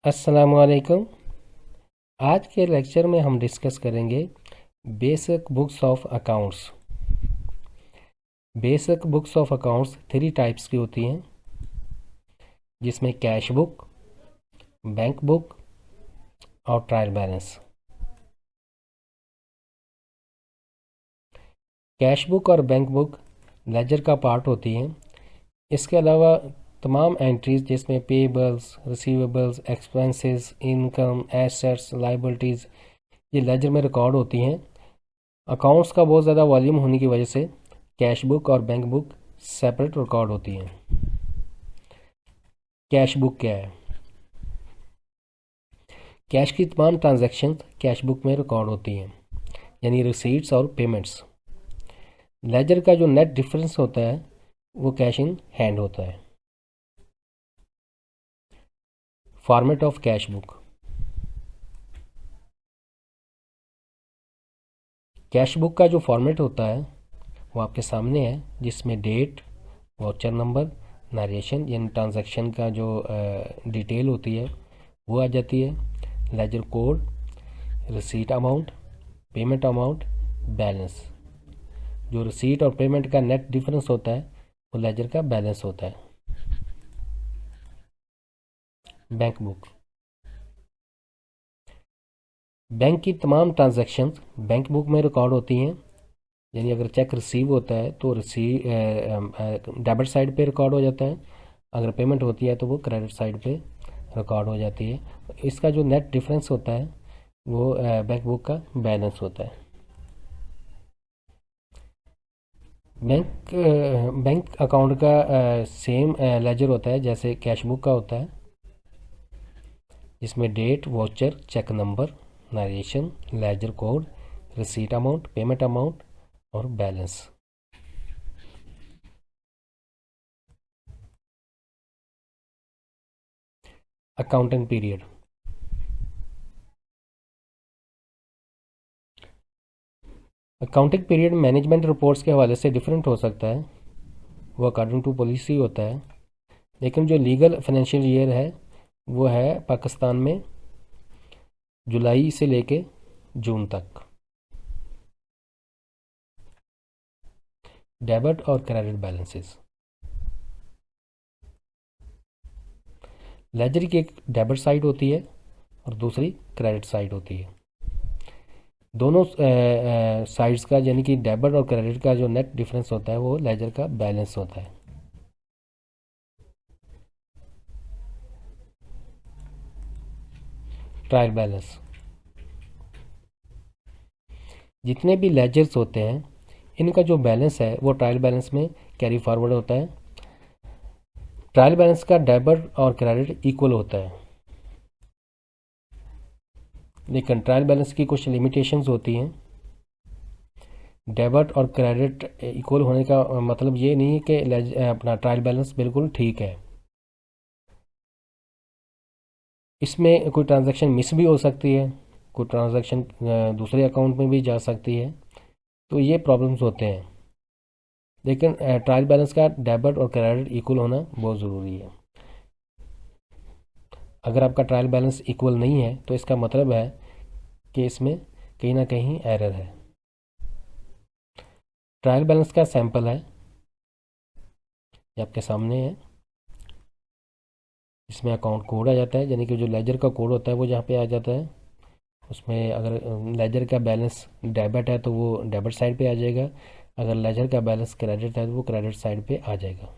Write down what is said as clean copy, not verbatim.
अस्सलाम वालेकुम। आज के लेक्चर में हम डिस्कस करेंगे basic books of accounts. Basic books of accounts 3 types की होती हैं, जिसमें कैश बुक, बैंक बुक और ट्रायल बैलेंस। कैश बुक और बैंक बुक लेजर का पार्ट होती हैं। इसके अलावा तमाम एंट्रीज जिसमें payables, receivables, expenses, income, assets, liabilities ये लेजर में रिकॉर्ड होती हैं। अकाउंट्स का बहुत ज़्यादा वॉल्यूम होने की वजह से कैश बुक और बैंक बुक सेपरेट रिकॉर्ड होती हैं। कैश बुक क्या है? कैश की तमाम ट्रांजैक्शंस कैश बुक में रिकॉर्ड होती हैं, यानी रिसीट्स और पेमेंट्स। लेजर का जो नेट डिफरेंस होता है वो कैश इन हैंड होता है। Format of cash book. Cash book का जो फॉर्मेट होता है वो आपके सामने है, जिसमें डेट, वाउचर नंबर, नरेशन यानी ट्रांजैक्शन का जो डिटेल होती है वो आ जाती है, ledger code, receipt amount, payment amount, balance. जो रिसीट और पेमेंट का नेट डिफरेंस होता है वो लेजर का बैलेंस होता है। Bank book. बैंक की तमाम ट्रांजैक्शंस बैंक बुक में रिकॉर्ड होती हैं, यानी अगर चेक रिसीव होता है तो डेबिट साइड पे रिकॉर्ड हो जाता है, अगर पेमेंट होती है तो वो क्रेडिट साइड पे रिकॉर्ड हो जाती है। इसका जो नेट डिफरेंस होता है वो बैंक बुक का बैलेंस होता है। बैंक अकाउंट का सेम लेजर होता है जैसे कैश बुक का होता है, जिसमें date, voucher, cheque number, narration, ledger code, receipt amount, payment amount और balance. Accounting period. Accounting period management reports के हवाले से डिफरेंट हो सकता है, वो अकॉर्डिंग टू पॉलिसी होता है, लेकिन जो लीगल फाइनेंशियल ईयर है वो है पाकिस्तान में जुलाई से लेके जून तक। डेबिट और क्रेडिट बैलेंसेस। लेजर की एक डेबिट साइड होती है और दूसरी क्रेडिट साइड होती है। दोनों साइड्स का यानी कि डेबिट और क्रेडिट का जो नेट डिफरेंस होता है वो लेजर का बैलेंस होता है। Trial balance. जितने भी लेजर्स होते हैं इनका जो बैलेंस है वो ट्रायल बैलेंस में कैरी फॉरवर्ड होता है। ट्रायल बैलेंस का डेबिट और क्रेडिट इक्वल होता है, लेकिन ट्रायल बैलेंस की कुछ लिमिटेशंस होती हैं। डेबिट और क्रेडिट इक्वल होने का मतलब ये नहीं है कि अपना ट्रायल बैलेंस बिल्कुल ठीक है। इसमें कोई ट्रांजैक्शन मिस भी हो सकती है, कोई ट्रांजैक्शन दूसरे अकाउंट में भी जा सकती है, तो ये प्रॉब्लम्स होते हैं। लेकिन ट्रायल बैलेंस का डेबिट और क्रेडिट इक्वल होना बहुत ज़रूरी है। अगर आपका ट्रायल बैलेंस इक्वल नहीं है तो इसका मतलब है कि इसमें कहीं ना कहीं एरर है। ट्रायल बैलेंस का सैंपल है, ये आपके सामने है। इसमें अकाउंट कोड आ जाता है, यानी कि जो लेजर का कोड होता है वो जहाँ पे आ जाता है। उसमें अगर लेजर का बैलेंस डेबिट है तो वो डेबिट साइड पे आ जाएगा, अगर लेजर का बैलेंस क्रेडिट है तो वो क्रेडिट साइड पे आ जाएगा।